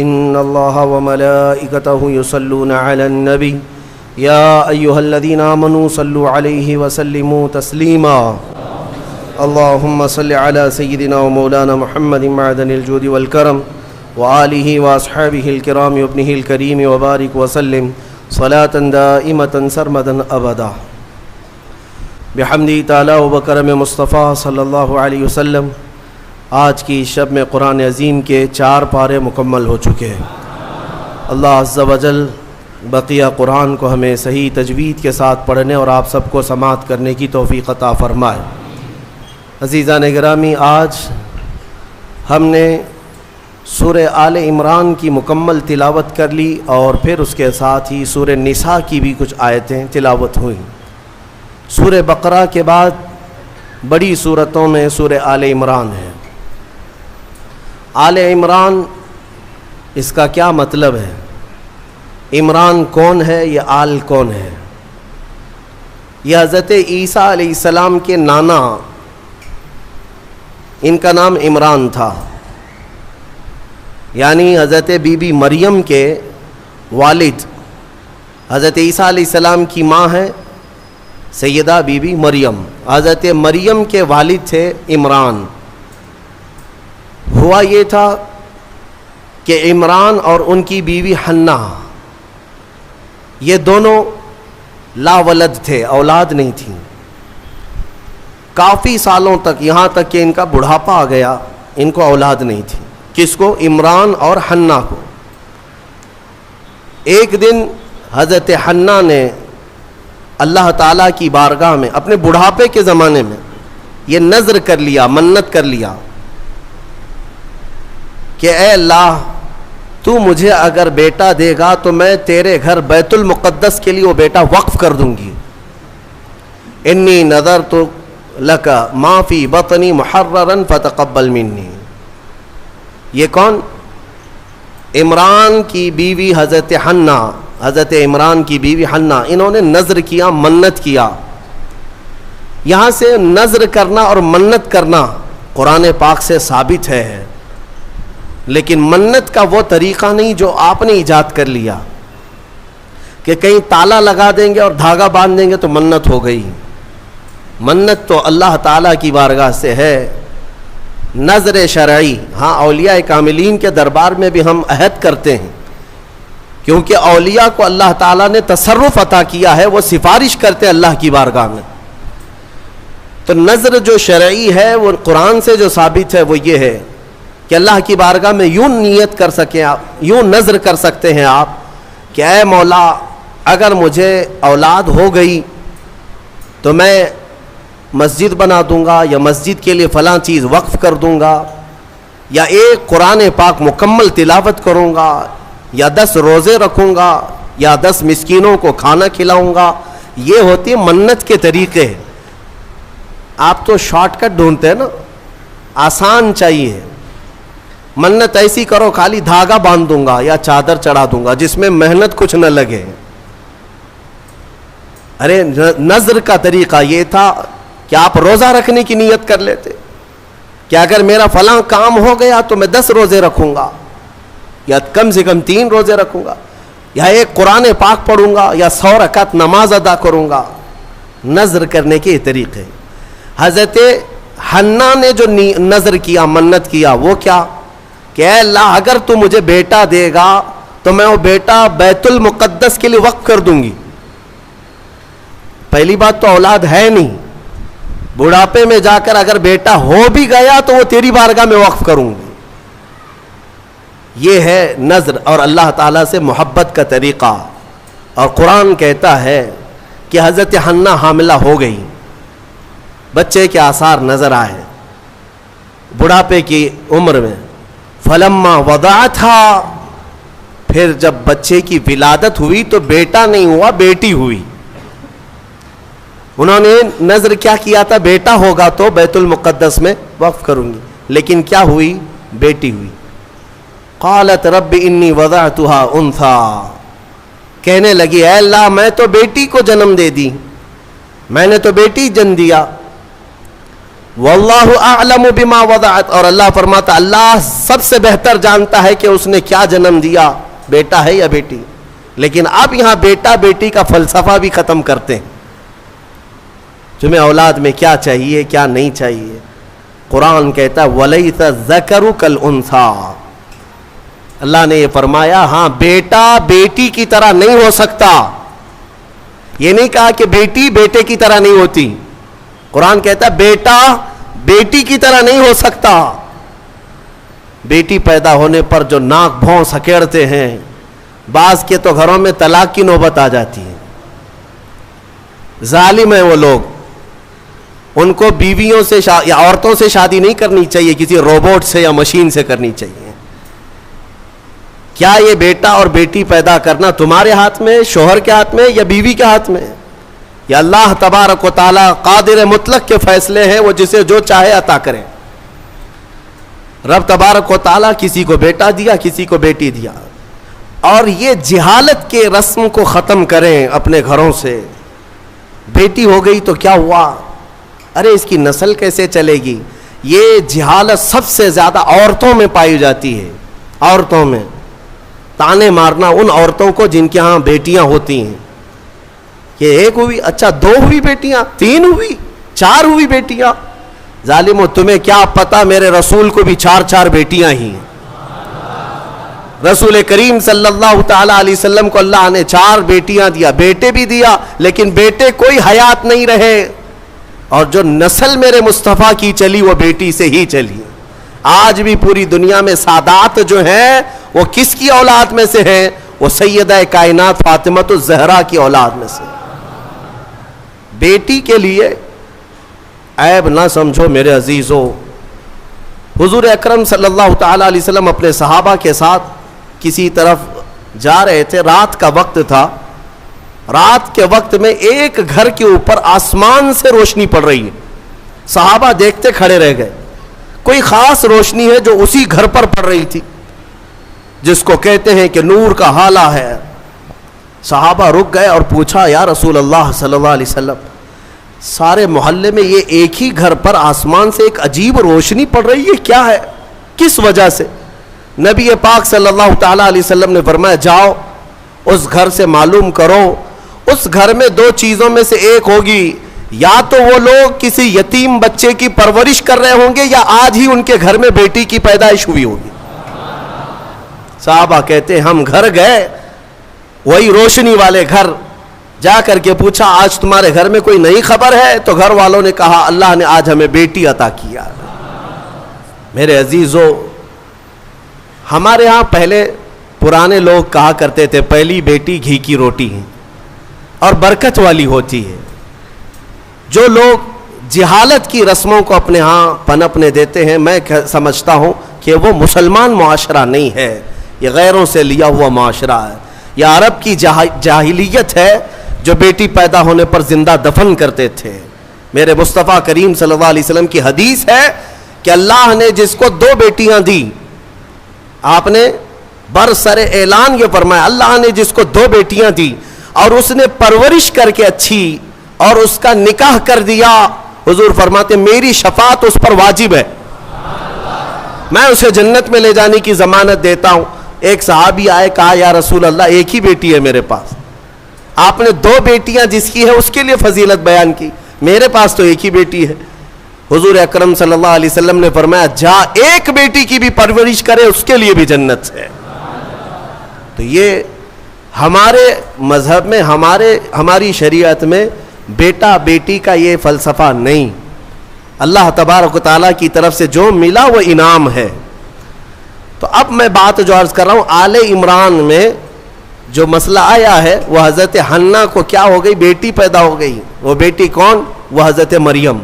إن الله وملائكته يصلون على النبي يا أيها الذين آمنوا صلوا عليه وسلموا تسليما اللهم صل على سيدنا ومولانا محمد معدن الجود والكرم وآله وأصحابه الكرام وابنه الكريم وبارك وسلم صلاة دائمة سرمدا أبدا بحمد تعالی وبکرم مصطفیٰ صلی اللہ علیہ وسلم۔ آج کی شب میں قرآن عظیم کے 4 پارے مکمل ہو چکے ہیں۔ اللہ عز و جل بقیہ قرآن کو ہمیں صحیح تجوید کے ساتھ پڑھنے اور آپ سب کو سماعت کرنے کی توفیق عطا فرمائے۔ عزیزان گرامی، آج ہم نے سورہ آل عمران کی مکمل تلاوت کر لی اور پھر اس کے ساتھ ہی سورہ نساء کی بھی کچھ آیتیں تلاوت ہوئیں۔ سورہ بقرہ کے بعد بڑی سورتوں میں سورہ آل عمران ہے۔ آل عمران اس کا کیا مطلب ہے؟ عمران کون ہے؟ یہ آل کون ہے؟ یہ حضرت عیسیٰ علیہ السلام کے نانا، ان کا نام عمران تھا، یعنی حضرت بی بی مریم کے والد۔ حضرت عیسیٰ علیہ السلام کی ماں ہے سیدہ بی بی مریم، حضرت مریم کے والد تھے عمران۔ ہوا یہ تھا کہ عمران اور ان کی بیوی حنہ یہ دونوں لا ولد تھے، اولاد نہیں تھی کافی سالوں تک، یہاں تک کہ ان کا بڑھاپا آ گیا، ان کو اولاد نہیں تھی۔ کس کو؟ عمران اور حنہ کو۔ ایک دن حضرت حنہ نے اللہ تعالیٰ کی بارگاہ میں اپنے بڑھاپے کے زمانے میں یہ نذر کر لیا، منت کر لیا کہ اے اللہ، تو مجھے اگر بیٹا دے گا تو میں تیرے گھر بیت المقدس کے لیے وہ بیٹا وقف کر دوں گی۔ انی نذرت لک ما فی بطنی محررا فتقبل منی۔ یہ کون؟ عمران کی بیوی حضرت حنہ، حضرت عمران کی بیوی حنہ، انہوں نے نذر کیا، منت کیا۔ یہاں سے نذر کرنا اور منت کرنا قرآن پاک سے ثابت ہے، لیکن منت کا وہ طریقہ نہیں جو آپ نے ایجاد کر لیا کہ کہیں تالا لگا دیں گے اور دھاگا باندھ دیں گے تو منت ہو گئی۔ منت تو اللہ تعالیٰ کی بارگاہ سے ہے، نذر شرعی۔ ہاں، اولیاء کاملین کے دربار میں بھی ہم عہد کرتے ہیں، کیونکہ اولیاء کو اللہ تعالیٰ نے تصرف عطا کیا ہے، وہ سفارش کرتے ہیں اللہ کی بارگاہ میں۔ تو نذر جو شرعی ہے وہ قرآن سے جو ثابت ہے وہ یہ ہے کہ اللہ کی بارگاہ میں یوں نیت کر سکیں آپ، یوں نذر کر سکتے ہیں آپ کہ اے مولا، اگر مجھے اولاد ہو گئی تو میں مسجد بنا دوں گا، یا مسجد کے لیے فلاں چیز وقف کر دوں گا، یا ایک قرآن پاک مکمل تلاوت کروں گا، یا 10 روزے رکھوں گا، یا 10 مسکینوں کو کھانا کھلاؤں گا۔ یہ ہوتی ہے منت کے طریقے۔ آپ تو شارٹ کٹ ڈھونڈتے ہیں نا، آسان چاہیے۔ منت ایسی کرو، خالی دھاگا باندھ دوں گا یا چادر چڑھا دوں گا جس میں محنت کچھ نہ لگے۔ ارے نذر کا طریقہ یہ تھا کہ آپ روزہ رکھنے کی نیت کر لیتے کہ اگر میرا فلاں کام ہو گیا تو میں 10 روزے رکھوں گا، یا کم سے کم 3 روزے رکھوں گا، یا ایک قرآن پاک پڑھوں گا، یا 100 رکعت نماز ادا کروں گا۔ نذر کرنے کے طریقے۔ حضرت حنہ نے جو نذر کیا، منت کیا، وہ کیا کہ اے اللہ، اگر تو مجھے بیٹا دے گا تو میں وہ بیٹا بیت المقدس کے لیے وقف کر دوں گی۔ پہلی بات تو اولاد ہے نہیں، بڑھاپے میں جا کر اگر بیٹا ہو بھی گیا تو وہ تیری بارگاہ میں وقف کروں گی۔ یہ ہے نذر اور اللہ تعالیٰ سے محبت کا طریقہ۔ اور قرآن کہتا ہے کہ حضرت حنہ حاملہ ہو گئی، بچے کے آثار نظر آئے بڑھاپے کی عمر میں۔ فلما وضعتھا، پھر جب بچے کی ولادت ہوئی تو بیٹا نہیں ہوا، بیٹی ہوئی۔ انہوں نے نذر کیا کیا تھا؟ بیٹا ہوگا تو بیت المقدس میں وقف کروں گی، لیکن کیا ہوئی؟ بیٹی ہوئی۔ قالت رب انی وضعتها انثى، کہنے لگی اے اللہ، میں تو بیٹی کو جنم دے دی، میں نے تو بیٹی جن دیا۔ واللہ اعلم بما وضعت، اور اللہ فرماتا اللہ سب سے بہتر جانتا ہے کہ اس نے کیا جنم دیا، بیٹا ہے یا بیٹی. لیکن اب یہاں بیٹا بیٹی کا فلسفہ بھی ختم کرتے ہیں. تمہیں اولاد میں کیا چاہیے کیا نہیں چاہیے. قرآن کہتا ہے وَلَيْسَ الذَّكَرُ كَالْأُنثَىٰ، اللہ نے یہ فرمایا ہاں بیٹا بیٹی کی طرح نہیں ہو سکتا. یہ نہیں کہا کہ بیٹی بیٹے کی طرح نہیں ہوتی. قرآن کہتا ہے بیٹا بیٹی کی طرح نہیں ہو سکتا. بیٹی پیدا ہونے پر جو ناک بھون سکیڑتے ہیں، بعض کے تو گھروں میں طلاق کی نوبت آ جاتی ہے. ظالم ہیں وہ لوگ. ان کو بیویوں سے یا عورتوں سے شادی نہیں کرنی چاہیے، کسی روبوٹ سے یا مشین سے کرنی چاہیے. کیا یہ بیٹا اور بیٹی پیدا کرنا تمہارے ہاتھ میں، شوہر کے ہاتھ میں یا بیوی کے ہاتھ میں؟ یا اللہ تبارک و تعالی قادر مطلق کے فیصلے ہیں، وہ جسے جو چاہے عطا کرے. رب تبارک و تعالی کسی کو بیٹا دیا کسی کو بیٹی دیا. اور یہ جہالت کے رسم کو ختم کریں اپنے گھروں سے. بیٹی ہو گئی تو کیا ہوا، ارے اس کی نسل کیسے چلے گی. یہ جہالت سب سے زیادہ عورتوں میں پائی جاتی ہے. عورتوں میں تانے مارنا ان عورتوں کو جن کے ہاں بیٹیاں ہوتی ہیں کہ ایک ہوئی، اچھا 2 ہوئی بیٹیاں، 3 ہوئی، 4 ہوئی بیٹیاں. ظالمو تمہیں کیا پتا میرے رسول کو بھی 4 بیٹیاں ہی ہیں. رسول کریم صلی اللہ تعالی علیہ وسلم کو اللہ نے 4 بیٹیاں دیا، بیٹے بھی دیا، لیکن بیٹے کوئی حیات نہیں رہے. اور جو نسل میرے مصطفیٰ کی چلی وہ بیٹی سے ہی چلی. آج بھی پوری دنیا میں سادات جو ہیں وہ کس کی اولاد میں سے ہیں؟ وہ سیدہ کائنات فاطمہ الزہرا کی اولاد میں سے. بیٹی کے لیے عیب نہ سمجھو میرے عزیزو. حضور اکرم صلی اللہ تعالی علیہ وسلم اپنے صحابہ کے ساتھ کسی طرف جا رہے تھے. رات کا وقت تھا. رات کے وقت میں ایک گھر کے اوپر آسمان سے روشنی پڑ رہی ہے. صحابہ دیکھتے کھڑے رہ گئے. کوئی خاص روشنی ہے جو اسی گھر پر پڑ رہی تھی، جس کو کہتے ہیں کہ نور کا حالہ ہے. صحابہ رک گئے اور پوچھا یا رسول اللہ صلی اللہ علیہ وسلم، سارے محلے میں یہ ایک ہی گھر پر آسمان سے ایک عجیب روشنی پڑ رہی ہے، کیا ہے، کس وجہ سے؟ نبی پاک صلی اللہ تعالی علیہ وسلم نے فرمایا جاؤ اس گھر سے معلوم کرو. اس گھر میں 2 چیزوں میں سے ایک ہوگی، یا تو وہ لوگ کسی یتیم بچے کی پرورش کر رہے ہوں گے یا آج ہی ان کے گھر میں بیٹی کی پیدائش ہوئی ہوگی. صحابہ کہتے ہم گھر گئے، وہی روشنی والے گھر، جا کر کے پوچھا آج تمہارے گھر میں کوئی نئی خبر ہے؟ تو گھر والوں نے کہا اللہ نے آج ہمیں بیٹی عطا کیا. میرے عزیزو ہمارے ہاں پہلے پرانے لوگ کہا کرتے تھے پہلی بیٹی گھی کی روٹی ہے اور برکت والی ہوتی ہے. جو لوگ جہالت کی رسموں کو اپنے ہاں پنپنے دیتے ہیں، میں سمجھتا ہوں کہ وہ مسلمان معاشرہ نہیں ہے، یہ غیروں سے لیا ہوا معاشرہ ہے. یہ عرب کی جاہلیت ہے جو بیٹی پیدا ہونے پر زندہ دفن کرتے تھے. میرے مصطفیٰ کریم صلی اللہ علیہ وسلم کی حدیث ہے کہ اللہ نے جس کو 2 بیٹیاں دی، آپ نے برسر اعلان یہ فرمایا اللہ نے جس کو 2 بیٹیاں دی اور اس نے پرورش کر کے اچھی اور اس کا نکاح کر دیا، حضور فرماتے میری شفاعت اس پر واجب ہے، میں اسے جنت میں لے جانے کی ضمانت دیتا ہوں. ایک صحابی آئے کہا یا رسول اللہ ایک ہی بیٹی ہے میرے پاس. آپ نے 2 بیٹیاں جس کی ہے اس کے لیے فضیلت بیان کی، میرے پاس تو ایک ہی بیٹی ہے. حضور اکرم صلی اللہ علیہ وسلم نے فرمایا جا ایک بیٹی کی بھی پرورش کرے اس کے لیے بھی جنت ہے. تو یہ ہمارے مذہب میں ہماری شریعت میں بیٹا بیٹی کا یہ فلسفہ نہیں. اللہ تبارک و تعالیٰ کی طرف سے جو ملا وہ انعام ہے. تو اب میں بات جو عرض کر رہا ہوں آل عمران میں جو مسئلہ آیا ہے وہ حضرت حنہ کو کیا ہو گئی، بیٹی پیدا ہو گئی. وہ بیٹی کون؟ وہ حضرت مریم.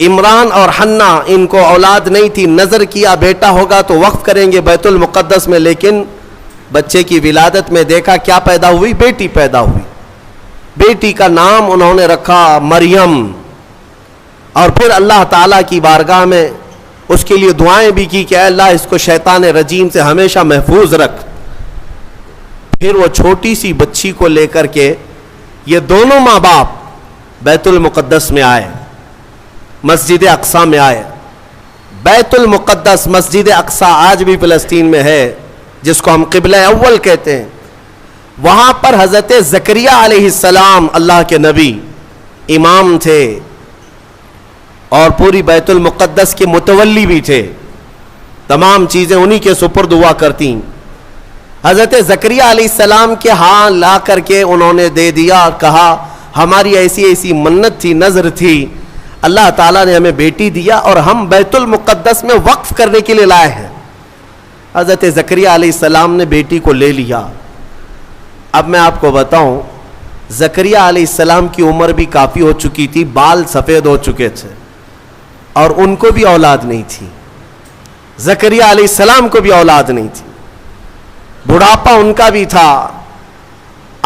عمران اور حنہ ان کو اولاد نہیں تھی، نظر کیا بیٹا ہوگا تو وقف کریں گے بیت المقدس میں، لیکن بچے کی ولادت میں دیکھا کیا پیدا ہوئی، بیٹی پیدا ہوئی. بیٹی کا نام انہوں نے رکھا مریم. اور پھر اللہ تعالیٰ کی بارگاہ میں اس کے لیے دعائیں بھی کی کہ اے اللہ اس کو شیطان رجیم سے ہمیشہ محفوظ رکھ. پھر وہ چھوٹی سی بچی کو لے کر کے یہ دونوں ماں باپ بیت المقدس میں آئے. مسجد اقصی میں آئے. بیت المقدس مسجد اقصی آج بھی فلسطین میں ہے, جس کو ہم قبلہ اول کہتے ہیں. وہاں پر حضرت زکریا علیہ السلام اللہ کے نبی امام تھے اور پوری بیت المقدس کے متولی بھی تھے. تمام چیزیں انہی کے سپرد ہوا کرتی. حضرت زکریا علیہ السلام کے ہاں لا کر کے انہوں نے دے دیا اور کہا ہماری ایسی ایسی منت تھی, نظر تھی, اللہ تعالیٰ نے ہمیں بیٹی دیا اور ہم بیت المقدس میں وقف کرنے کے لیے لائے ہیں. حضرت زکریا علیہ السلام نے بیٹی کو لے لیا. اب میں آپ کو بتاؤں, زکریا علیہ السلام کی عمر بھی کافی ہو چکی تھی, بال سفید ہو چکے تھے اور ان کو بھی اولاد نہیں تھی. زکریا علیہ السلام کو بھی اولاد نہیں تھی, بڑھاپا ان کا بھی تھا.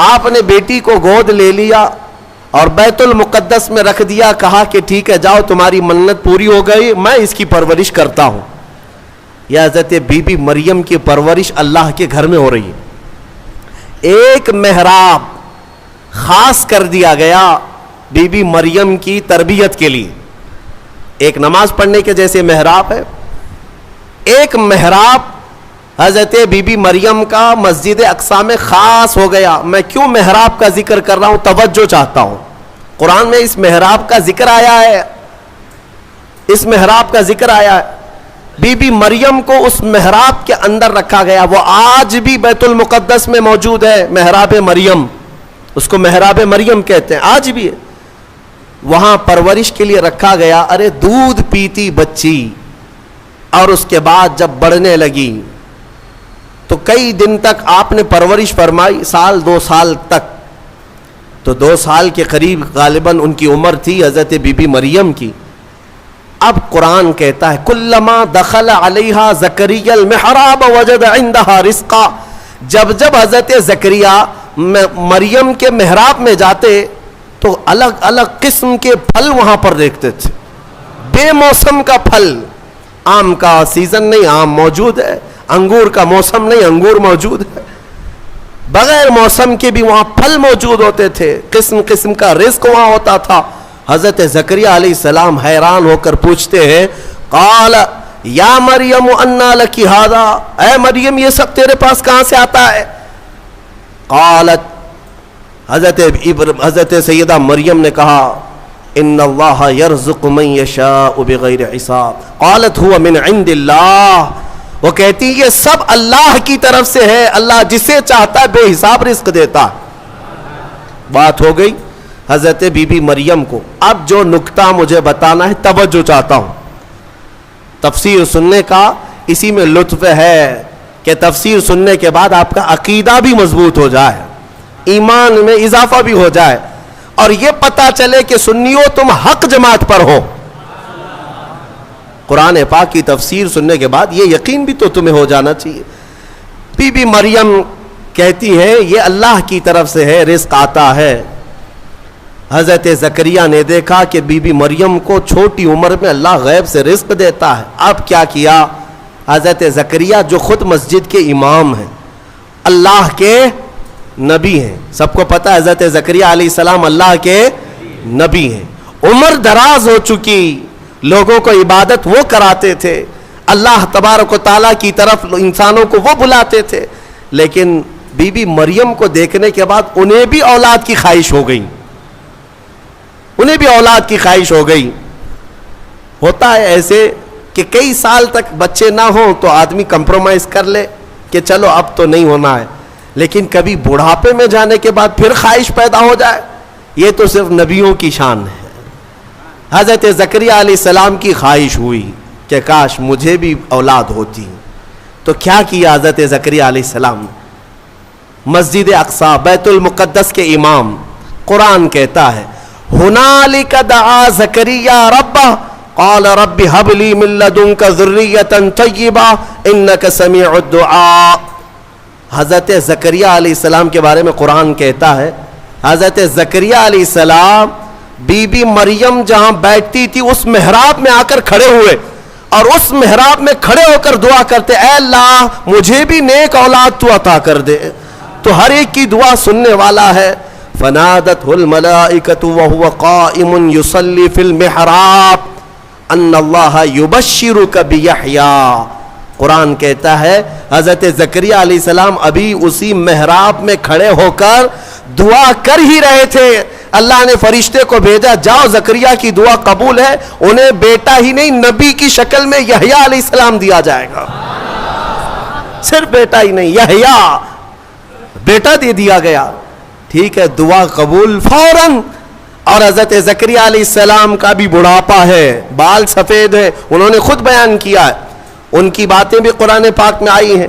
آپ نے بیٹی کو گود لے لیا اور بیت المقدس میں رکھ دیا, کہا کہ ٹھیک ہے جاؤ تمہاری منت پوری ہو گئی, میں اس کی پرورش کرتا ہوں. یہ حضرت بی بی مریم کی پرورش اللہ کے گھر میں ہو رہی ہے. ایک محراب خاص کر دیا گیا بی بی مریم کی تربیت کے لیے. ایک نماز پڑھنے کے جیسے محراب ہے, ایک محراب حضرت بی بی مریم کا مسجد اقصی میں خاص ہو گیا. میں کیوں محراب کا ذکر کر رہا ہوں, توجہ چاہتا ہوں. قرآن میں اس محراب کا ذکر آیا ہے, اس محراب کا ذکر آیا ہے. بی بی مریم کو اس محراب کے اندر رکھا گیا. وہ آج بھی بیت المقدس میں موجود ہے, محراب مریم, اس کو محراب مریم کہتے ہیں, آج بھی ہے. وہاں پرورش کے لیے رکھا گیا. ارے دودھ پیتی بچی, اور اس کے بعد جب بڑھنے لگی تو کئی دن تک آپ نے پرورش فرمائی, سال 2 سال تک. تو 2 سال کے قریب غالباً ان کی عمر تھی حضرت بی بی مریم کی. اب قرآن کہتا ہے کلما دخل علیہا زکریا المحراب وجد عندها رزقا. جب جب حضرت زکریا مریم کے محراب میں جاتے تو الگ الگ قسم کے پھل وہاں پر دیکھتے تھے. بے موسم کا پھل, آم کا سیزن نہیں, آم موجود ہے. انگور کا موسم نہیں, انگور موجود ہے. بغیر موسم کے بھی وہاں پھل موجود ہوتے تھے, قسم قسم کا رزق وہاں ہوتا تھا. حضرت زکریا علیہ السلام حیران ہو کر پوچھتے ہیں قال یا مریم انا لکی ھذا, اے مریم یہ سب تیرے پاس کہاں سے آتا ہے؟ قالت, حضرت سیدہ مریم نے کہا ان اللہ یرزق من یشاء بغیر حساب. قالت هو من عند اللہ, وہ کہتی یہ سب اللہ کی طرف سے ہے, اللہ جسے چاہتا ہے بے حساب رزق دیتا. بات ہو گئی حضرت بی بی مریم کو. اب جو نکتہ مجھے بتانا ہے توجہ چاہتا ہوں. تفسیر سننے کا اسی میں لطف ہے کہ تفسیر سننے کے بعد آپ کا عقیدہ بھی مضبوط ہو جائے, ایمان میں اضافہ بھی ہو جائے, اور یہ پتا چلے کہ سنیو تم حق جماعت پر ہو. قرآن پاک کی تفسیر سننے کے بعد یہ یقین بھی تو تمہیں ہو جانا چاہیے. بی بی مریم کہتی ہے یہ اللہ کی طرف سے ہے, رزق آتا ہے. حضرت زکریا نے دیکھا کہ بی بی مریم کو چھوٹی عمر میں اللہ غیب سے رزق دیتا ہے. اب کیا کیا حضرت زکریا جو خود مسجد کے امام ہیں, اللہ کے نبی ہیں, سب کو پتہ ہے حضرت زکریا علیہ السلام اللہ کے نبی ہیں, عمر دراز ہو چکی, لوگوں کو عبادت وہ کراتے تھے, اللہ تبارک و تعالیٰ کی طرف انسانوں کو وہ بلاتے تھے. لیکن بی بی مریم کو دیکھنے کے بعد انہیں بھی اولاد کی خواہش ہو گئی, انہیں بھی اولاد کی خواہش ہو گئی. ہوتا ہے ایسے کہ کئی سال تک بچے نہ ہوں تو آدمی کمپرومائز کر لے کہ چلو اب تو نہیں ہونا ہے, لیکن کبھی بڑھاپے میں جانے کے بعد پھر خواہش پیدا ہو جائے, یہ تو صرف نبیوں کی شان ہے. حضرت زکریا علیہ السلام کی خواہش ہوئی کہ کاش مجھے بھی اولاد ہوتی. تو کیا کیا حضرت زکریا علیہ السلام؟ مسجد اقصی بیت المقدس کے امام, قرآن کہتا ہے ہنالک دعا زکریا ربہ قال رب هب لي من لدنك ذرية طیبہ انك سمیع الدعاء. حضرت زکریا علیہ السلام کے بارے میں قرآن کہتا ہے حضرت زکریا علیہ السلام بی بی مریم جہاں بیٹھتی تھی اس محراب میں آ کر کھڑے ہوئے, اور اس محراب میں کھڑے ہو کر دعا کرتے اے اللہ مجھے بھی نیک اولاد تو عطا کر دے, تو ہر ایک کی دعا سننے والا ہے. فنادته الملائکۃ وهو قائم یصلی فی المحراب, ان اللہ یبشرک بیحییٰ. قرآن کہتا ہے حضرت زکریا علیہ السلام ابھی اسی محراب میں کھڑے ہو کر دعا کر ہی رہے تھے. اللہ نے فرشتے کو بھیجا, جاؤ زکریا کی دعا قبول ہے, انہیں بیٹا ہی نہیں نبی کی شکل میں یحییٰ علیہ السلام دیا جائے گا. صرف بیٹا ہی نہیں, یحییٰ بیٹا دے دیا گیا. ٹھیک ہے, دعا قبول فوراً. اور حضرت زکریا علیہ السلام کا بھی بڑھاپا ہے, بال سفید ہے, انہوں نے خود بیان کیا ہے, ان کی باتیں بھی قرآن پاک میں آئی ہیں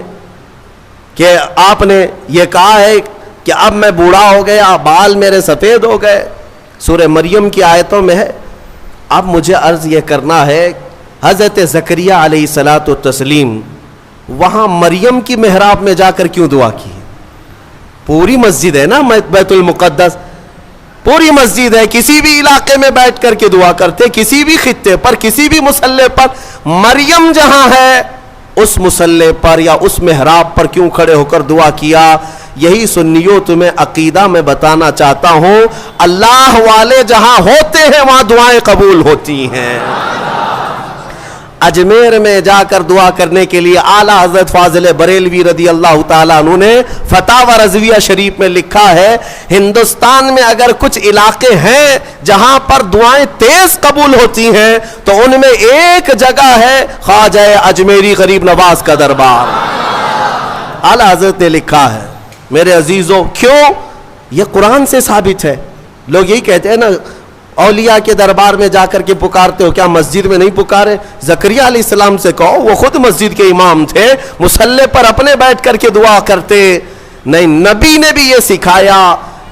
کہ آپ نے یہ کہا ہے کہ اب میں بوڑھا ہو گیا, بال میرے سفید ہو گئے. سورہ مریم کی آیتوں میں ہے. اب مجھے عرض یہ کرنا ہے, حضرت زکریا علیہ الصلاۃ والتسلیم وہاں مریم کی محراب میں جا کر کیوں دعا کی؟ پوری مسجد ہے نا بیت المقدس, پوری مسجد ہے, کسی بھی علاقے میں بیٹھ کر کے دعا کرتے, کسی بھی خطے پر, کسی بھی مصلی پر. مریم جہاں ہے اس مصلی پر یا اس محراب پر کیوں کھڑے ہو کر دعا کیا؟ یہی سنیوں تمہیں عقیدہ میں بتانا چاہتا ہوں, اللہ والے جہاں ہوتے ہیں وہاں دعائیں قبول ہوتی ہیں. اجمیر میں جا کر دعا کرنے کے لیے اعلیٰ حضرت فاضل بریلوی رضی اللہ تعالیٰ عنہ نے فتاوی رضویہ شریف میں لکھا ہے, ہندوستان میں اگر کچھ علاقے ہیں جہاں پر دعائیں تیز قبول ہوتی ہیں تو ان میں ایک جگہ ہے خواجہ اجمیری غریب نواز کا دربار. اعلیٰ حضرت نے لکھا ہے. میرے عزیزوں, کیوں؟ یہ قرآن سے ثابت ہے. لوگ یہی کہتے ہیں نا اولیاء کے دربار میں جا کر کے پکارتے ہو, کیا مسجد میں نہیں پکارے؟ زکریا علیہ السلام سے کہو, وہ خود مسجد کے امام تھے, مصلی پر اپنے بیٹھ کر کے دعا کرتے. نہیں, نبی نے بھی یہ سکھایا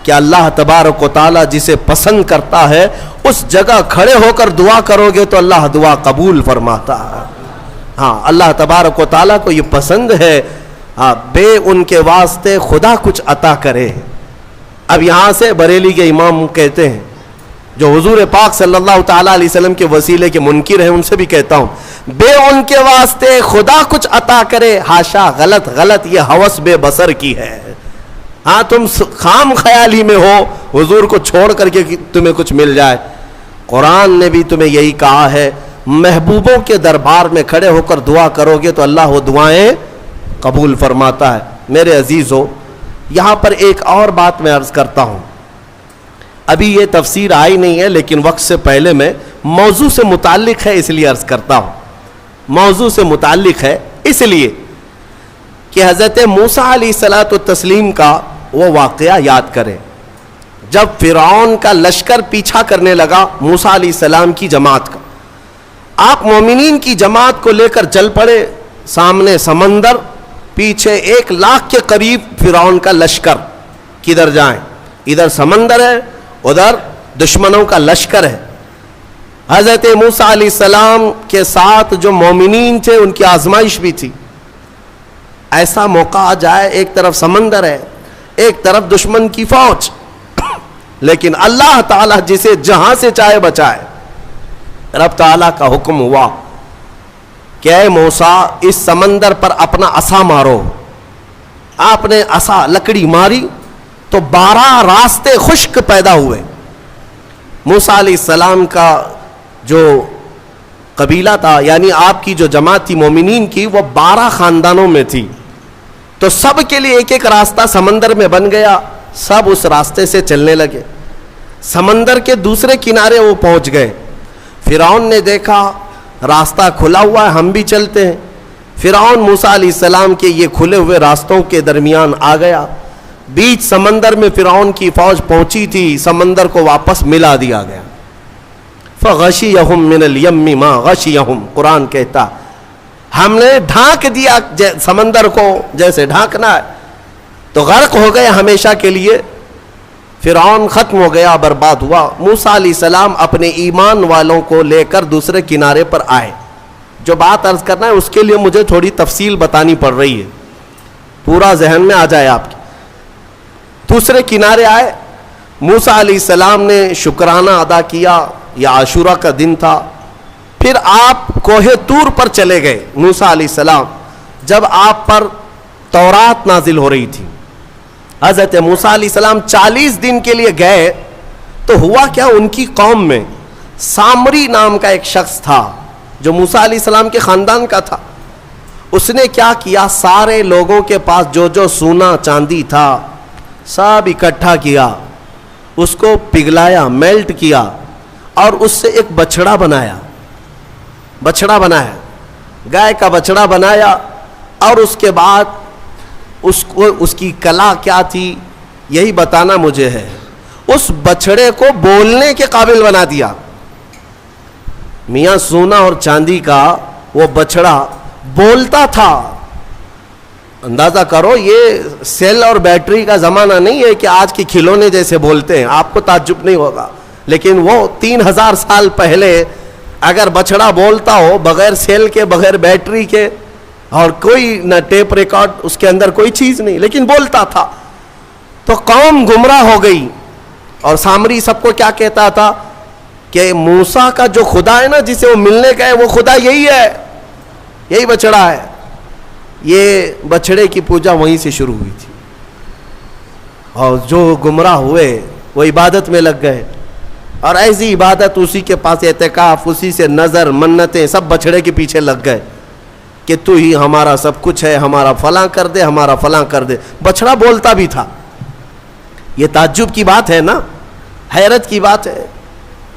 کہ اللہ تبارک و تعالیٰ جسے پسند کرتا ہے اس جگہ کھڑے ہو کر دعا کرو گے تو اللہ دعا قبول فرماتا ہے. ہاں, اللہ تبارک و تعالیٰ کو یہ پسند ہے ہاں بے ان کے واسطے خدا کچھ عطا کرے. اب یہاں سے بریلی کے امام کہتے ہیں جو حضور پاک صلی اللہ تعالیٰ علیہ وسلم کے وسیلے کے منکر ہیں, ان سے بھی کہتا ہوں بے ان کے واسطے خدا کچھ عطا کرے. ہاشا, غلط, یہ ہوس بے بصر کی ہے. ہاں, تم خام خیالی میں ہو حضور کو چھوڑ کر کے تمہیں کچھ مل جائے. قرآن نے بھی تمہیں یہی کہا ہے, محبوبوں کے دربار میں کھڑے ہو کر دعا کرو گے تو اللہ وہ دعائیں قبول فرماتا ہے. میرے عزیزو, یہاں پر ایک اور بات میں عرض کرتا ہوں. ابھی یہ تفسیر آئی نہیں ہے لیکن وقت سے پہلے میں موضوع سے متعلق ہے اس لیے عرض کرتا ہوں. موضوع سے متعلق ہے اس لیے کہ حضرت موسیٰ علیہ الصلاۃ والتسلیم کا وہ واقعہ یاد کریں جب فرعون کا لشکر پیچھا کرنے لگا موسیٰ علیہ السلام کی جماعت کا. آپ مومنین کی جماعت کو لے کر چل پڑے, سامنے سمندر, پیچھے 100,000 کے قریب فرعون کا لشکر. کدھر جائیں؟ ادھر سمندر ہے, ادھر دشمنوں کا لشکر ہے. حضرت موسیٰ علیہ السلام کے ساتھ جو مومنین تھے ان کی آزمائش بھی تھی. ایسا موقع آ جائے, ایک طرف سمندر ہے, ایک طرف دشمن کی فوج, لیکن اللہ تعالیٰ جسے جہاں سے چاہے بچائے. رب تعالیٰ کا حکم ہوا کہ اے موسیٰ اس سمندر پر اپنا عصا مارو. آپ نے عصا لکڑی ماری تو 12 راستے خشک پیدا ہوئے. موسیٰ علیہ السلام کا جو قبیلہ تھا, یعنی آپ کی جو جماعت تھی مومنین کی, وہ 12 خاندانوں میں تھی, تو سب کے لیے ایک ایک راستہ سمندر میں بن گیا. سب اس راستے سے چلنے لگے. سمندر کے دوسرے کنارے وہ پہنچ گئے. فرعون نے دیکھا راستہ کھلا ہوا ہے, ہم بھی چلتے ہیں. فرعون موسیٰ علیہ السلام کے یہ کھلے ہوئے راستوں کے درمیان آ گیا. بیچ سمندر میں فرعون کی فوج پہنچی تھی, سمندر کو واپس ملا دیا گیا. فغشیہم من الیم ما غشیہم, قرآن کہتا ہم نے ڈھانک دیا سمندر کو جیسے ڈھانکنا ہے, تو غرق ہو گئے ہمیشہ کے لیے. فرعون ختم ہو گیا, برباد ہوا. موسیٰ علیہ السلام اپنے ایمان والوں کو لے کر دوسرے کنارے پر آئے. جو بات عرض کرنا ہے اس کے لیے مجھے تھوڑی تفصیل بتانی پڑ رہی ہے, پورا ذہن میں آ جائے آپ کے. دوسرے کنارے آئے, موسیٰ علیہ السلام نے شکرانہ ادا کیا, یہ عاشورہ کا دن تھا. پھر آپ کوہ طور پر چلے گئے موسیٰ علیہ السلام, جب آپ پر تورات نازل ہو رہی تھی. حضرت موسیٰ علیہ السلام 40 دن کے لیے گئے تو ہوا کیا, ان کی قوم میں سامری نام کا ایک شخص تھا, جو موسیٰ علیہ السلام کے خاندان کا تھا. اس نے کیا کیا, سارے لوگوں کے پاس جو جو سونا چاندی تھا سب اکٹھا کیا, اس کو پگھلایا, میلٹ کیا, اور اس سے ایک بچڑا بنایا, گائے کا بچڑا بنایا. اور اس کے بعد اس کی کلا کیا تھی یہی بتانا مجھے ہے. اس بچڑے کو بولنے کے قابل بنا دیا. میاں سونا اور چاندی کا وہ بچڑا بولتا تھا. اندازہ کرو, یہ سیل اور بیٹری کا زمانہ نہیں ہے کہ آج کے کھلونے جیسے بولتے ہیں, آپ کو تعجب نہیں ہوگا. لیکن وہ 3000 سال پہلے اگر بچڑا بولتا ہو بغیر سیل کے, بغیر بیٹری کے, اور کوئی نہ ٹیپ ریکارڈ, اس کے اندر کوئی چیز نہیں, لیکن بولتا تھا, تو قوم گمراہ ہو گئی. اور سامری سب کو کیا کہتا تھا کہ موسیٰ کا جو خدا ہے نا, جسے وہ ملنے کا ہے, وہ خدا یہی ہے, یہی بچڑا ہے. یہ بچڑے کی پوجا وہیں سے شروع ہوئی تھی. اور جو گمراہ ہوئے وہ عبادت میں لگ گئے, اور ایسی عبادت, اسی کے پاس اعتکاف, اسی سے نظر, منتیں, سب بچڑے کے پیچھے لگ گئے کہ تو ہی ہمارا سب کچھ ہے, ہمارا فلاں کر دے, ہمارا فلاں کر دے. بچڑا بولتا بھی تھا. یہ تعجب کی بات ہے نا, حیرت کی بات ہے.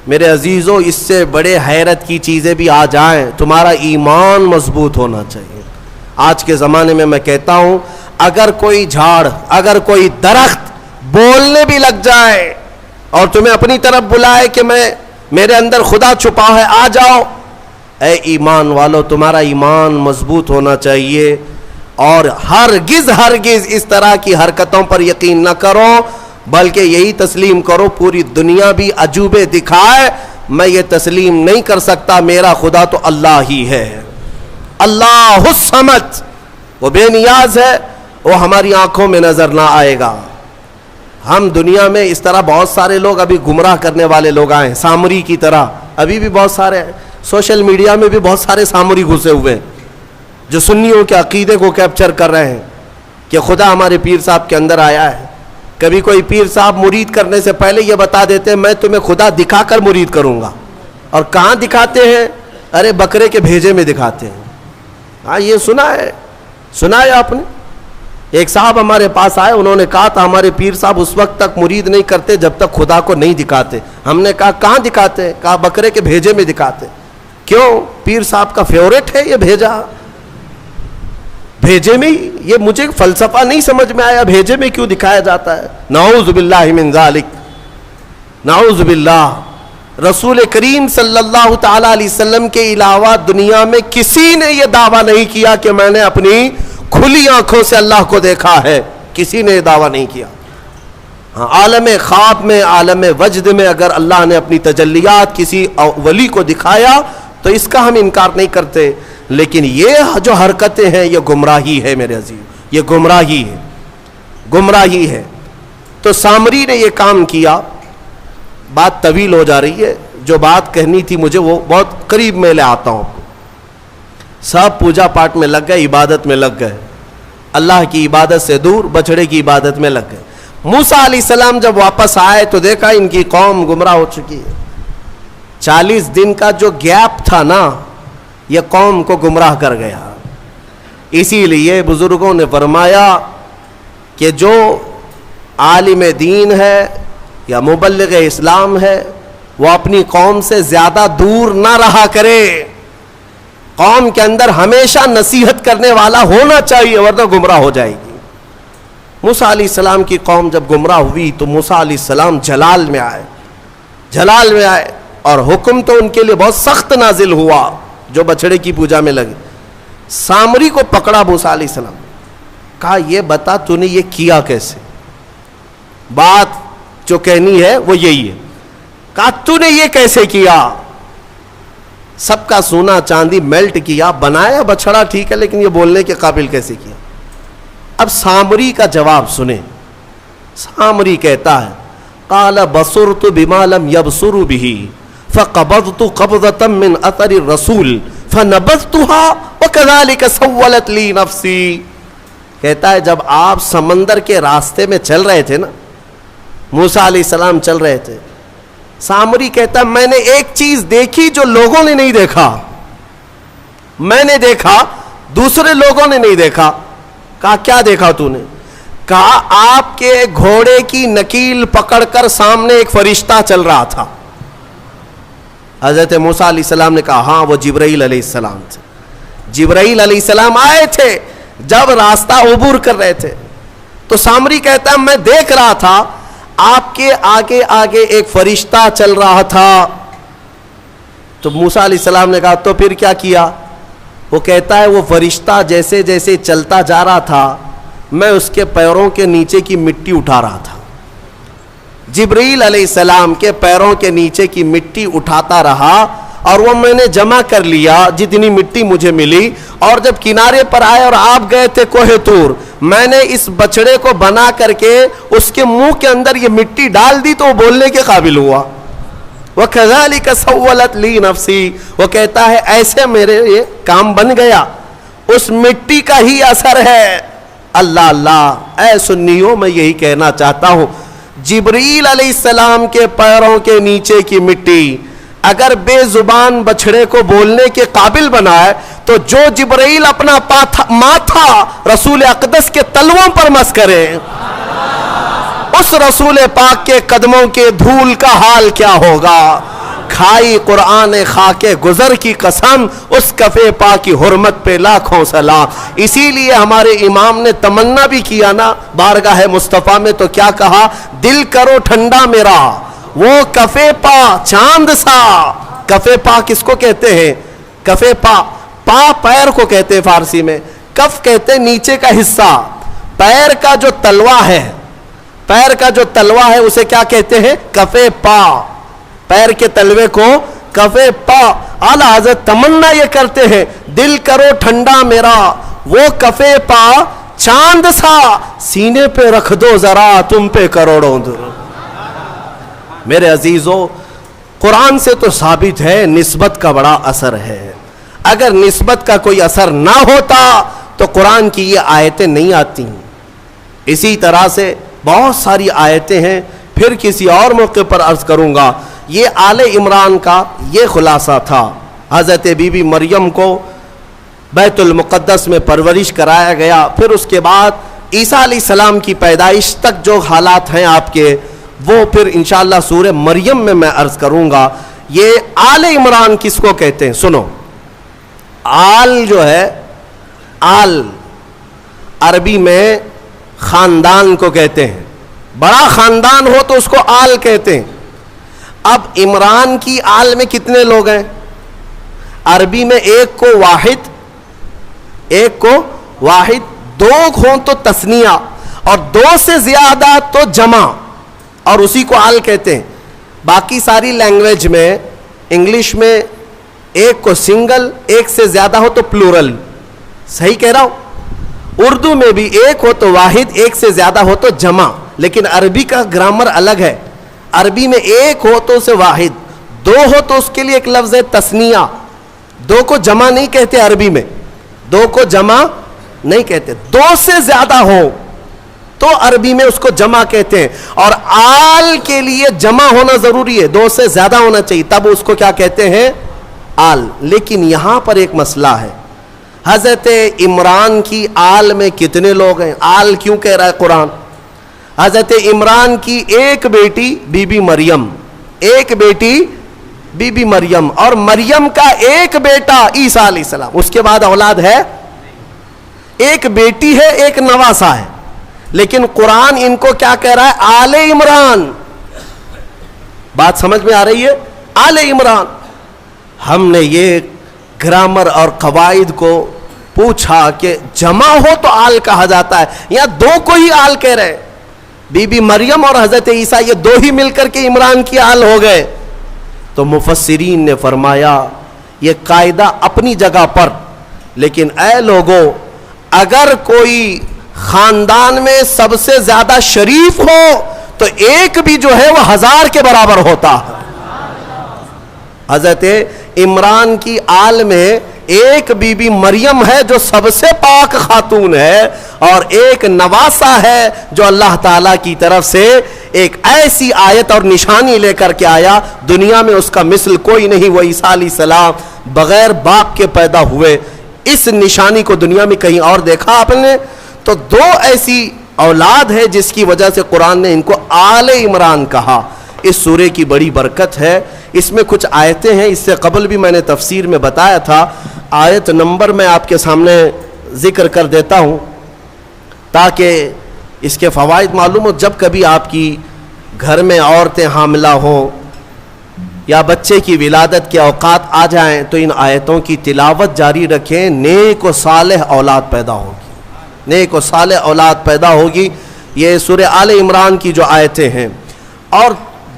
میرے عزیزوں, اس سے بڑے حیرت کی چیزیں بھی آ جائیں, تمہارا ایمان مضبوط ہونا چاہیے. آج کے زمانے میں کہتا ہوں, اگر کوئی جھاڑ, اگر کوئی درخت بولنے بھی لگ جائے اور تمہیں اپنی طرف بلائے کہ میرے اندر خدا چھپا ہے, آ جاؤ, اے ایمان والو, تمہارا ایمان مضبوط ہونا چاہیے. اور ہرگز اس طرح کی حرکتوں پر یقین نہ کرو, بلکہ یہی تسلیم کرو, پوری دنیا بھی عجوبے دکھائے, میں یہ تسلیم نہیں کر سکتا, میرا خدا تو اللہ ہی ہے. اللہ الصمد, وہ بے نیاز ہے, وہ ہماری آنکھوں میں نظر نہ آئے گا. ہم دنیا میں اس طرح بہت سارے لوگ ابھی گمراہ کرنے والے لوگ آئے ہیں, سامری کی طرح. ابھی بھی بہت سارے ہیں, سوشل میڈیا میں بھی بہت سارے سامری گھسے ہوئے ہیں جو سنیوں کے عقیدے کو کیپچر کر رہے ہیں کہ خدا ہمارے پیر صاحب کے اندر آیا ہے. کبھی کوئی پیر صاحب مرید کرنے سے پہلے یہ بتا دیتے ہیں میں تمہیں خدا دکھا کر مرید کروں گا. اور کہاں دکھاتے ہیں؟ ارے بکرے کے بھیجے میں دکھاتے ہیں. ہاں, یہ سنا ہے آپ نے. ایک صاحب ہمارے پاس آئے, انہوں نے کہا تھا ہمارے پیر صاحب اس وقت تک مرید نہیں کرتے جب تک خدا کو نہیں دکھاتے. ہم نے کہا کہاں دکھاتے؟ کہا بکرے کے بھیجے میں دکھاتے. کیوں؟ پیر صاحب کا فیورٹ ہے یہ بھیجا, بھیجے میں. یہ مجھے فلسفہ نہیں سمجھ میں آیا, بھیجے میں کیوں دکھایا جاتا ہے؟ نعوذ باللہ من ذالک, نعوذ باللہ. رسول کریم صلی اللہ تعالی علیہ وسلم کے علاوہ دنیا میں کسی نے یہ دعویٰ نہیں کیا کہ میں نے اپنی کھلی آنکھوں سے اللہ کو دیکھا ہے. کسی نے یہ دعویٰ نہیں کیا. ہاں, عالم خواب میں, عالم وجد میں اگر اللہ نے اپنی تجلیات کسی ولی کو دکھایا تو اس کا ہم انکار نہیں کرتے. لیکن یہ جو حرکتیں ہیں یہ گمراہی ہے میرے عزیز, یہ گمراہی ہے. تو سامری نے یہ کام کیا. بات طویل ہو جا رہی ہے, جو بات کہنی تھی مجھے وہ بہت قریب میں لے آتا ہوں. سب پوجا پاٹ میں لگ گئے, عبادت میں لگ گئے, اللہ کی عبادت سے دور بچڑے کی عبادت میں لگ گئے. موسیٰ علیہ السلام جب واپس آئے تو دیکھا ان کی قوم گمراہ ہو چکی ہے. 40 دن کا جو گیپ تھا نا, یہ قوم کو گمراہ کر گیا. اسی لیے بزرگوں نے فرمایا کہ جو عالم دین ہے یا مبلغ اسلام ہے وہ اپنی قوم سے زیادہ دور نہ رہا کرے. قوم کے اندر ہمیشہ نصیحت کرنے والا ہونا چاہیے, ورنہ گمراہ ہو جائے گی. موسیٰ علیہ السلام کی قوم جب گمراہ ہوئی تو موسیٰ علیہ السلام جلال میں آئے اور حکم تو ان کے لیے بہت سخت نازل ہوا جو بچڑے کی پوجا میں لگے. سامری کو پکڑا موسیٰ علیہ السلام, کہا یہ بتا تو نے یہ کیا کیسے؟ بات جو کہنی ہے وہ یہی ہے. کہا تو نے یہ کیسے کیا؟ سب کا سونا چاندی میلٹ کیا, بنایا بچڑا ٹھیک ہے, لیکن یہ بولنے کے قابل کیسے کیا؟ اب سامری کا جواب سنیں. سامری کہتا ہے قال بصرت بما لم يبصروا به فقبضت قبضة من اثر الرسول فنبذتها وكذلك سولت لي نفسي. کہتا ہے جب آپ سمندر کے راستے میں چل رہے تھے نا, موسیٰ علیہ السلام چل رہے تھے, سامری کہتا ہے میں نے ایک چیز دیکھی جو لوگوں نے نہیں دیکھا. میں نے دیکھا, دوسرے لوگوں نے نہیں دیکھا. کہا کیا دیکھا تو نے؟ کہا آپ کے گھوڑے کی نکیل پکڑ کر سامنے ایک فرشتہ چل رہا تھا. حضرت موسیٰ علیہ السلام نے کہا ہاں وہ جبرائیل علیہ السلام تھے. جبرائیل علیہ السلام آئے تھے جب راستہ عبور کر رہے تھے. تو سامری کہتا ہے میں دیکھ رہا تھا آپ کے آگے آگے ایک فرشتہ چل رہا تھا. تو موسیٰ علیہ السلام نے کہا تو پھر کیا کیا؟ وہ کہتا ہے وہ فرشتہ جیسے جیسے چلتا جا رہا تھا میں اس کے پیروں کے نیچے کی مٹی اٹھا رہا تھا. جبرائیل علیہ السلام کے پیروں کے نیچے کی مٹی اٹھاتا رہا اور وہ میں نے جمع کر لیا جتنی مٹی مجھے ملی. اور جب کنارے پر آئے اور آپ گئے تھے کوہ طور, میں نے اس بچڑے کو بنا کر کے اس کے منہ کے اندر یہ مٹی ڈال دی تو وہ بولنے کے قابل ہوا. وَكَذَلِكَ سَوَّلَتْ لِي نَفْسِي, وہ کہتا ہے ایسے میرے یہ کام بن گیا, اس مٹی کا ہی اثر ہے. اللہ اللہ اے سنیوں میں یہی کہنا چاہتا ہوں, جبرائیل علیہ السلام کے پیروں کے نیچے کی مٹی اگر بے زبان بچڑے کو بولنے کے قابل بنائے تو جو جبرائیل اپنا ماتھا رسول اقدس کے تلووں پر مس کرے, اس رسول پاک کے قدموں کے دھول کا حال کیا ہوگا. کھائی قرآن خاک گزر کی قسم, اس کفے پاک کی حرمت پہ لاکھوں سلام. اسی لیے ہمارے امام نے تمنا بھی کیا نا بارگاہ مصطفیٰ میں, تو کیا کہا؟ دل کرو ٹھنڈا میرا وہ کفے پا چاند سا. کفے پا کس کو کہتے ہیں؟ کفے پا, پا پیر کو کہتے ہیں فارسی میں, کف کہتے ہیں نیچے کا حصہ. پیر کا جو تلوا ہے, پیر کا جو تلوا ہے اسے کیا کہتے ہیں؟ کفے پا. پیر کے تلوے کو کفے پا. اعلیٰ حضرت تمنا یہ کرتے ہیں دل کرو ٹھنڈا میرا وہ کفے پا چاند سا, سینے پہ رکھ دو ذرا تم پہ کروڑوں در. میرے عزیزو, قرآن سے تو ثابت ہے نسبت کا بڑا اثر ہے. اگر نسبت کا کوئی اثر نہ ہوتا تو قرآن کی یہ آیتیں نہیں آتی. اسی طرح سے بہت ساری آیتیں ہیں, پھر کسی اور موقع پر عرض کروں گا. یہ آل عمران کا یہ خلاصہ تھا. حضرت بی بی مریم کو بیت المقدس میں پرورش کرایا گیا, پھر اس کے بعد عیسیٰ علیہ السلام کی پیدائش تک جو حالات ہیں آپ کے, وہ پھر انشاءاللہ سورہ مریم میں عرض کروں گا. یہ آل عمران کس کو کہتے ہیں؟ سنو, آل جو ہے, آل عربی میں خاندان کو کہتے ہیں. بڑا خاندان ہو تو اس کو آل کہتے ہیں. اب عمران کی آل میں کتنے لوگ ہیں؟ عربی میں ایک کو واحد, ایک کو واحد, دو ہوں تو تثنیہ, اور دو سے زیادہ تو جمع, اور اسی کو آل کہتے ہیں. باقی ساری لینگویج میں, انگلش میں ایک کو سنگل, ایک سے زیادہ ہو تو پلورل. صحیح کہہ رہا ہوں؟ اردو میں بھی ایک ہو تو واحد, ایک سے زیادہ ہو تو جمع. لیکن عربی کا گرامر الگ ہے. عربی میں ایک ہو تو اسے واحد, دو ہو تو اس کے لیے ایک لفظ ہے تثنیہ. دو کو جمع نہیں کہتے عربی میں, دو کو جمع نہیں کہتے. دو سے زیادہ ہو تو عربی میں اس کو جمع کہتے ہیں. اور آل کے لیے جمع ہونا ضروری ہے, دو سے زیادہ ہونا چاہیے, تب اس کو کیا کہتے ہیں؟ آل. لیکن یہاں پر ایک مسئلہ ہے, حضرت عمران کی آل میں کتنے لوگ ہیں؟ آل کیوں کہہ رہا ہے قرآن؟ حضرت عمران کی ایک بیٹی بی بی مریم, ایک بیٹی بی بی مریم, اور مریم کا ایک بیٹا عیسیٰ علیہ السلام. اس کے بعد اولاد ہے؟ ایک بیٹی ہے, ایک نواسا ہے. لیکن قرآن ان کو کیا کہہ رہا ہے؟ آل عمران. بات سمجھ میں آ رہی ہے؟ آل عمران. ہم نے یہ گرامر اور قواعد کو پوچھا کہ جمع ہو تو آل کہا جاتا ہے, یا دو کو ہی آل کہہ رہے؟ بی بی مریم اور حضرت عیسیٰ یہ دو ہی مل کر کے عمران کی آل ہو گئے. تو مفسرین نے فرمایا یہ قاعدہ اپنی جگہ پر, لیکن اے لوگو, اگر کوئی خاندان میں سب سے زیادہ شریف ہو تو ایک بھی جو ہے وہ 1000 کے برابر ہوتا ہے. حضرت عمران کی آل میں ایک بی بی مریم ہے جو سب سے پاک خاتون ہے، اور ایک نواسا ہے جو اللہ تعالیٰ کی طرف سے ایک ایسی آیت اور نشانی لے کر کے آیا، دنیا میں اس کا مثل کوئی نہیں۔ وہ عیسیٰ علیہ السلام بغیر باپ کے پیدا ہوئے، اس نشانی کو دنیا میں کہیں اور دیکھا آپ نے؟ تو دو ایسی اولاد ہے جس کی وجہ سے قرآن نے ان کو آل عمران کہا۔ اس سورے کی بڑی برکت ہے، اس میں کچھ آیتیں ہیں، اس سے قبل بھی میں نے تفسیر میں بتایا تھا، آیت نمبر میں آپ کے سامنے ذکر کر دیتا ہوں تاکہ اس کے فوائد معلوم ہو۔ جب کبھی آپ کی گھر میں عورتیں حاملہ ہوں یا بچے کی ولادت کے اوقات آ جائیں تو ان آیتوں کی تلاوت جاری رکھیں، نیک و صالح اولاد پیدا ہوگی، نیک و صالح اولاد پیدا ہوگی۔ یہ سورہ آل عمران کی جو آیتیں ہیں، اور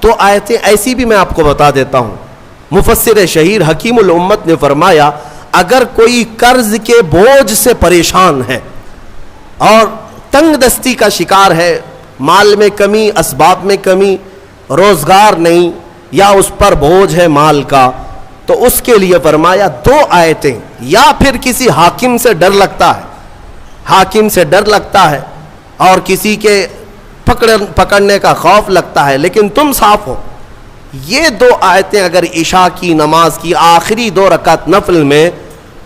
دو آیتیں ایسی بھی میں آپ کو بتا دیتا ہوں۔ مفسر شہیر حکیم الامت نے فرمایا اگر کوئی قرض کے بوجھ سے پریشان ہے اور تنگ دستی کا شکار ہے، مال میں کمی، اسباب میں کمی، روزگار نہیں، یا اس پر بوجھ ہے مال کا، تو اس کے لیے فرمایا دو آیتیں، یا پھر کسی حاکم سے ڈر لگتا ہے، حاکم سے ڈر لگتا ہے اور کسی کے پکڑنے کا خوف لگتا ہے، لیکن تم صاف ہو، یہ دو آیتیں اگر عشاء کی نماز کی آخری 2 رکعت نفل میں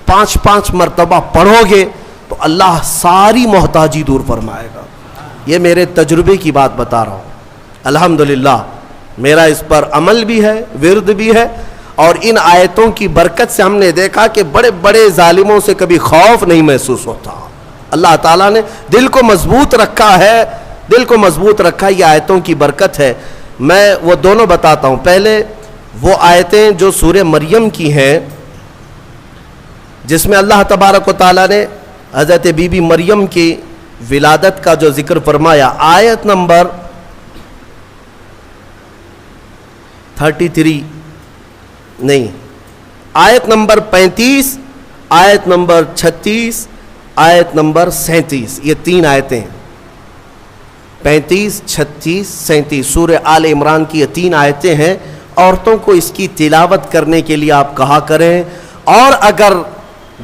5 مرتبہ پڑھو گے تو اللہ ساری محتاجی دور فرمائے گا۔ یہ میرے تجربے کی بات بتا رہا ہوں، الحمدللہ میرا اس پر عمل بھی ہے، ورد بھی ہے، اور ان آیتوں کی برکت سے ہم نے دیکھا کہ بڑے بڑے ظالموں سے کبھی خوف نہیں محسوس ہوتا۔ اللہ تعالیٰ نے دل کو مضبوط رکھا ہے، دل کو مضبوط رکھا، یہ آیتوں کی برکت ہے۔ میں وہ دونوں بتاتا ہوں۔ پہلے وہ آیتیں جو سورہ مریم کی ہیں جس میں اللہ تبارک و تعالیٰ نے حضرت بی بی مریم کی ولادت کا جو ذکر فرمایا، آیت نمبر 33 نہیں، آیت نمبر 35، آیت نمبر 36، آیت نمبر 37، یہ 3 آیتیں، 35، 36، 37 سورہ آل عمران کی یہ 3 آیتیں ہیں۔ عورتوں کو اس کی تلاوت کرنے کے لیے آپ کہا کریں، اور اگر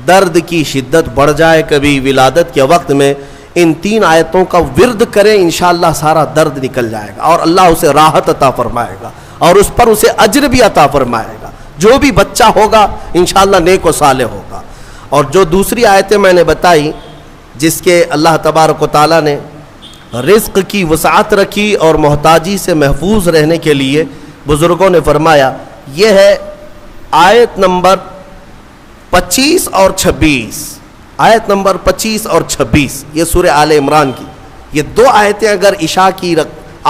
درد کی شدت بڑھ جائے کبھی ولادت کے وقت میں، ان 3 آیتوں کا ورد کریں، انشاءاللہ سارا درد نکل جائے گا اور اللہ اسے راحت عطا فرمائے گا، اور اس پر اسے اجر بھی عطا فرمائے گا۔ جو بھی بچہ ہوگا انشاءاللہ نیک و صالح ہوگا۔ اور جو دوسری آیتیں میں نے بتائی جس کے اللہ تبارک و تعالیٰ نے رزق کی وسعت رکھی اور محتاجی سے محفوظ رہنے کے لیے بزرگوں نے فرمایا، یہ ہے آیت نمبر 25 اور 26، آیت نمبر 25 اور 26، یہ سورہ آل عمران کی یہ 2 آیتیں اگر عشاء کی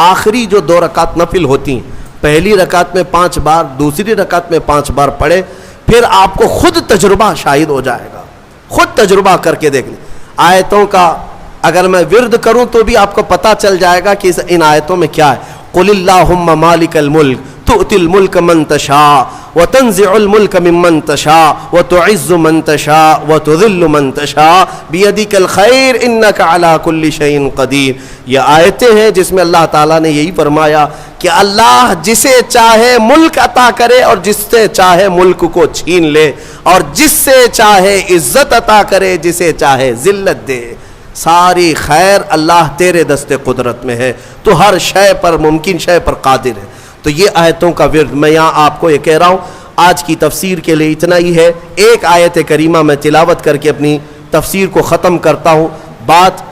آخری جو 2 رکعت نفل ہوتی ہیں، پہلی رکعت میں 5 بار، دوسری رکعت میں 5 بار پڑھے، پھر آپ کو خود تجربہ شاہد ہو جائے گا، خود تجربہ کر کے دیکھ لیں۔ آیتوں کا اگر میں ورد کروں تو بھی آپ کو پتہ چل جائے گا کہ ان آیتوں میں کیا ہے۔ قل اللہم مالک الملک تؤتی الملک من تشاء وتنزع الملک ممن تشاء وتعز من تشاء وتذل من تشاء بیدک الخیر انک علی کل شیء قدیر۔ یہ آیتیں ہیں جس میں اللہ تعالیٰ نے یہی فرمایا کہ اللہ جسے چاہے ملک عطا کرے اور جس سے چاہے ملک کو چھین لے، اور جس سے چاہے عزت عطا کرے، جسے چاہے ذلت دے۔ ساری خیر اللہ تیرے دست قدرت میں ہے، تو ہر شے پر، ممکن شے پر قادر ہے۔ تو یہ آیتوں کا ورد میں یہاں آپ کو یہ کہہ رہا ہوں۔ آج کی تفسیر کے لیے اتنا ہی ہے، ایک آیت کریمہ میں تلاوت کر کے اپنی تفسیر کو ختم کرتا ہوں۔ بات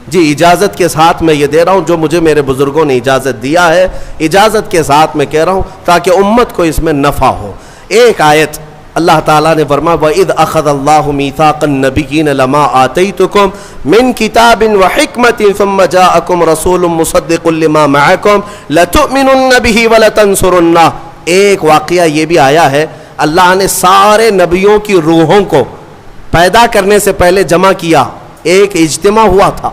جی اجازت کے ساتھ میں یہ دے رہا ہوں، جو مجھے میرے بزرگوں نے اجازت دیا ہے، اجازت کے ساتھ میں کہہ رہا ہوں تاکہ امت کو اس میں نفع ہو۔ ایک آیت اللہ تعالیٰ نے فرمایا وَإِذْ أَخَذَ اللَّهُ مِيثَاقَ النَّبِيِّينَ لَمَا آتَيْتُكُم مِّن كِتَابٍ وَحِكْمَةٍ ثُمَّ جَاءَكُمْ رَسُولٌ مُصَدِّقٌ لِّمَا مَعَكُمْ لَتُؤْمِنُنَّ بِهِ وَلَتَنصُرُنَّهُ۔ ایک واقعہ یہ بھی آیا ہے، اللہ نے سارے نبیوں کی روحوں کو پیدا کرنے سے پہلے جمع کیا، ایک اجتماع ہوا تھا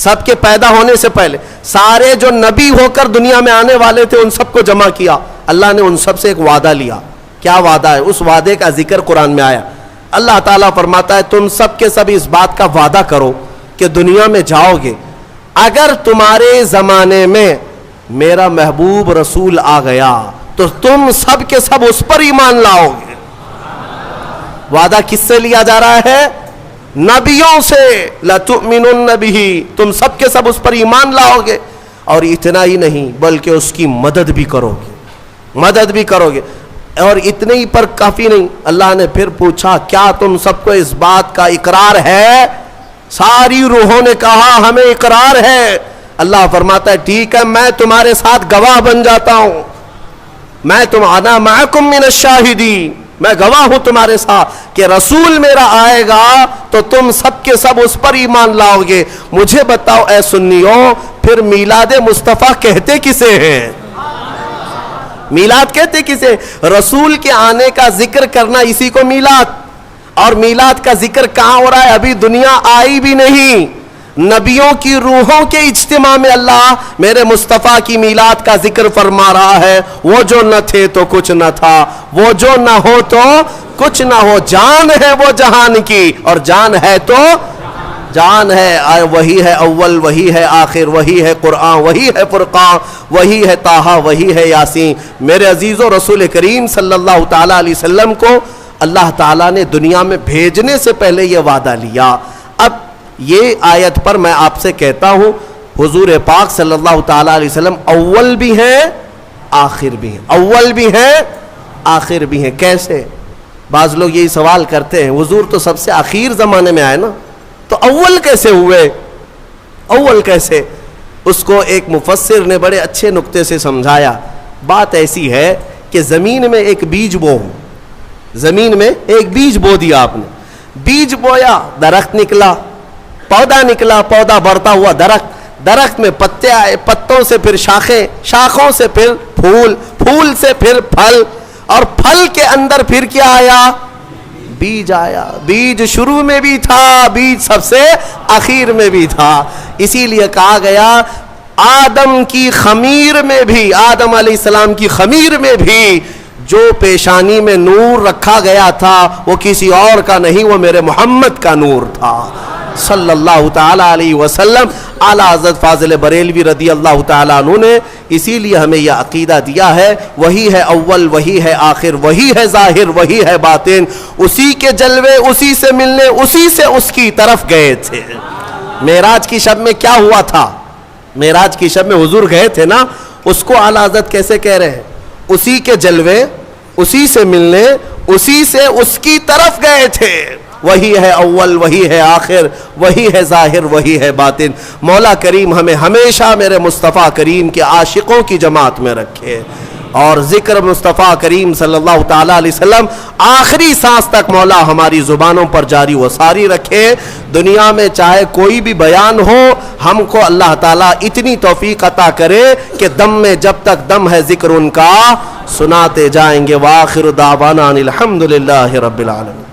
سب کے پیدا ہونے سے پہلے، سارے جو نبی ہو کر دنیا میں آنے والے تھے ان سب کو جمع کیا۔ اللہ نے ان سب سے ایک وعدہ لیا۔ کیا وعدہ ہے؟ اس وعدے کا ذکر قرآن میں آیا۔ اللہ تعالیٰ فرماتا ہے تم سب کے سب اس بات کا وعدہ کرو کہ دنیا میں جاؤ گے، اگر تمہارے زمانے میں میرا محبوب رسول آ گیا تو تم سب کے سب اس پر ایمان لاؤ گے. وعدہ کس سے لیا جا رہا ہے؟ نبیوں سے. لَتُؤْمِنُنَّ بِهِ، تم سب کے سب اس پر ایمان لاؤ گے. اور اتنا ہی نہیں بلکہ اس کی مدد بھی کرو گے، مدد بھی کرو گے. اور اتنے ہی پر کافی نہیں، اللہ نے پھر پوچھا کیا تم سب کو اس بات کا اقرار ہے؟ ساری روحوں نے کہا ہمیں اقرار ہے. اللہ فرماتا ہے ٹھیک ہے، میں تمہارے ساتھ گواہ بن جاتا ہوں. میں انا معکم من الشاہدین، میں گواہ ہوں تمہارے ساتھ کہ رسول میرا آئے گا تو تم سب کے سب اس پر ایمان لاؤ گے. مجھے بتاؤ اے سنیوں، پھر میلاد مصطفیٰ کہتے کسے ہیں؟ میلاد کہتے کسے؟ رسول کے آنے کا ذکر کرنا اسی کو میلاد. اور میلاد کا ذکر کہاں ہو رہا ہے؟ ابھی دنیا آئی بھی نہیں. نبیوں کی روحوں کے اجتماع میں اللہ میرے مصطفیٰ کی میلاد کا ذکر فرما رہا ہے. وہ جو نہ تھے تو کچھ نہ تھا، وہ جو نہ ہو تو کچھ نہ ہو. جان ہے وہ جہان کی، اور جان ہے تو جان ہے. وہی ہے اول، وہی ہے آخر، وہی ہے قرآن، وہی ہے فرقان، وہی ہے طٰہٰ، وہی ہے یاسین. میرے عزیزو، رسول کریم صلی اللہ تعالیٰ علیہ وسلم کو اللہ تعالیٰ نے دنیا میں بھیجنے سے پہلے یہ وعدہ لیا. اب یہ آیت پر میں آپ سے کہتا ہوں حضور پاک صلی اللہ تعالیٰ علیہ وسلم اول بھی ہیں آخر بھی ہیں. اول بھی ہیں آخر بھی ہیں. کیسے؟ بعض لوگ یہی سوال کرتے ہیں حضور تو سب سے آخر زمانے میں آئے نا، تو اول کیسے ہوئے؟ اول کیسے؟ اس کو ایک مفسر نے بڑے اچھے نقطے سے سمجھایا. بات ایسی ہے کہ زمین میں ایک بیج بو، زمین میں ایک بیج بو دیا آپ نے. بیج بویا، درخت نکلا، پودا نکلا، پودا بڑھتا ہوا درخت، درخت میں پتے آئے، پتوں سے پھر شاخیں، شاخوں سے پھر پھول، پھول سے پھر پھل، اور پھل کے اندر پھر کیا آیا؟ بیج آیا. بیج شروع میں بھی تھا، بیج سب سے آخر میں بھی تھا. اسی لیے کہا گیا آدم کی خمیر میں بھی، آدم علیہ السلام کی خمیر میں بھی جو پیشانی میں نور رکھا گیا تھا وہ کسی اور کا نہیں، وہ میرے محمد کا نور تھا صلی اللہ تعالیٰ علیہ وسلم. اعلیٰ حضرت فاضل بریلوی رضی اللہ تعالیٰ عنہ نے اسی لیے ہمیں یہ عقیدہ دیا ہے وہی ہے اول، وہی ہے آخر، وہی ہے ظاہر، وہی ہے باطن. اسی کے جلوے، اسی سے ملنے، اسی سے اس کی طرف گئے تھے. معراج کی شب میں کیا ہوا تھا؟ معراج کی شب میں حضور گئے تھے نا، اس کو اعلیٰ حضرت کیسے کہہ رہے ہیں؟ اسی کے جلوے، اسی سے ملنے، اسی سے اس کی طرف گئے تھے. وہی ہے اول، وہی ہے آخر، وہی ہے ظاہر، وہی ہے باطن. مولا کریم ہمیں ہمیشہ میرے مصطفیٰ کریم کے عاشقوں کی جماعت میں رکھے، اور ذکر مصطفیٰ کریم صلی اللہ تعالیٰ علیہ وسلم آخری سانس تک مولا ہماری زبانوں پر جاری و ساری رکھے. دنیا میں چاہے کوئی بھی بیان ہو، ہم کو اللہ تعالیٰ اتنی توفیق عطا کرے کہ دم میں جب تک دم ہے ذکر ان کا سناتے جائیں گے. وآخر دعوانا الحمدللہ رب العالمین.